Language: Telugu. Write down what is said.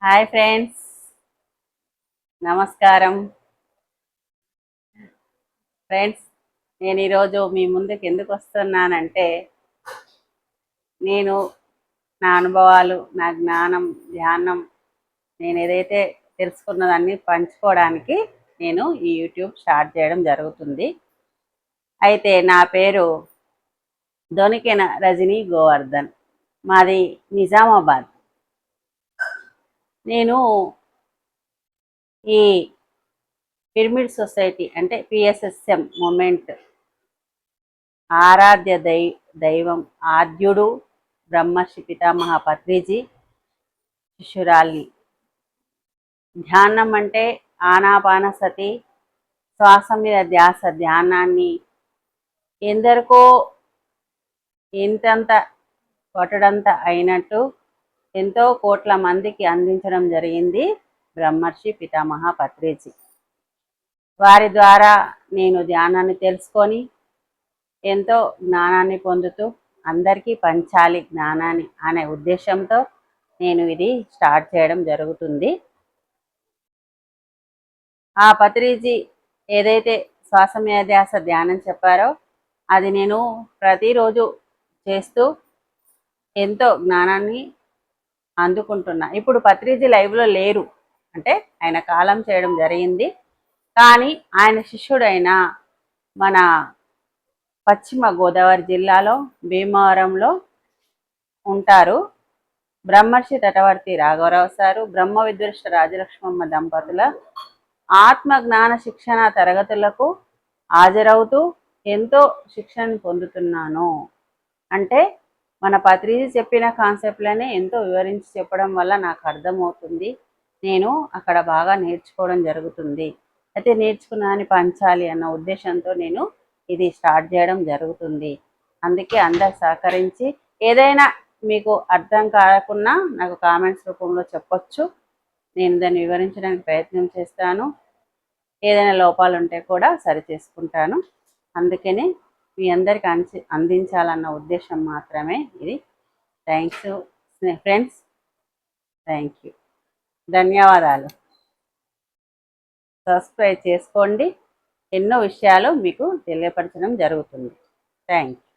హాయ్ ఫ్రెండ్స్, నమస్కారం. ఫ్రెండ్స్, నేను ఈరోజు మీ ముందుకు ఎందుకు వస్తున్నానంటే, నేను నా అనుభవాలు, నా జ్ఞానం, ధ్యానం, నేను ఏదైతే తెలుసుకున్నదాన్ని పంచుకోవడానికి నేను ఈ యూట్యూబ్ స్టార్ట్ చేయడం జరుగుతుంది. అయితే నా పేరు దొనికెన రజనీ గోవర్ధన్. మాది నిజామాబాద్. నేను ఈ పిరమిడ్ సొసైటీ అంటే పిఎస్ఎస్ఎం మూమెంట్ ఆరాధ్య దైవం ఆద్యుడు బ్రహ్మర్షి పితామహ పత్రిజీ శిష్యురాల్ని. ధ్యానం అంటే ఆనాపానసతి, శ్వాస మీద ధ్యాస ధ్యానాన్ని ఎందరికో ఇంతంత కొట్టడంత అయినట్టు ఎంతో కోట్ల మందికి అందించడం జరిగింది బ్రహ్మర్షి పితామహ పత్రిజీ. వారి ద్వారా నేను ధ్యానాన్ని తెలుసుకొని ఎంతో జ్ఞానాన్ని పొందుతూ అందరికీ పంచాలి జ్ఞానాన్ని అనే ఉద్దేశంతో నేను ఇది స్టార్ట్ చేయడం జరుగుతుంది. ఆ పత్రిజీ ఏదైతే శ్వాస మీద ధ్యాస ధ్యానం చెప్పారో అది నేను ప్రతిరోజు చేస్తూ ఎంతో జ్ఞానాన్ని అందుకుంటున్నా. ఇప్పుడు పత్రిజీ లైవ్లో లేరు, అంటే ఆయన కాలం చేయడం జరిగింది. కానీ ఆయన శిష్యుడైన మన పశ్చిమ గోదావరి జిల్లాలో భీమవరంలో ఉంటారు బ్రహ్మర్షి తటవర్తి రాఘవరావు సారు. బ్రహ్మ విద్వృష్ట రాజలక్ష్మమ్మ దంపతుల ఆత్మ జ్ఞాన శిక్షణ తరగతులకు హాజరవుతూ ఎంతో శిక్షణ పొందుతున్నాను. అంటే మన పత్రిజీ చెప్పిన కాన్సెప్ట్లనే ఎంతో వివరించి చెప్పడం వల్ల నాకు అర్థమవుతుంది. నేను అక్కడ బాగా నేర్చుకోవడం జరుగుతుంది. అయితే నేర్చుకున్నాని పంచాలి అన్న ఉద్దేశంతో నేను ఇది స్టార్ట్ చేయడం జరుగుతుంది. అందుకే అందరు సహకరించి ఏదైనా మీకు అర్థం కాకుండా నాకు కామెంట్స్ రూపంలో చెప్పొచ్చు. నేను దాన్ని వివరించడానికి ప్రయత్నం చేస్తాను. ఏదైనా లోపాలు ఉంటే కూడా సరి చేసుకుంటాను. అందుకని మీ అందరికి అందించాలన్న ఉద్దేశం మాత్రమే ఇది. థ్యాంక్స్ ఫ్రెండ్స్, థ్యాంక్ యూ, ధన్యవాదాలు. సబ్స్క్రైబ్ చేసుకోండి. ఎన్నో విషయాలు మీకు తెలియపరచడం జరుగుతుంది. Thank you.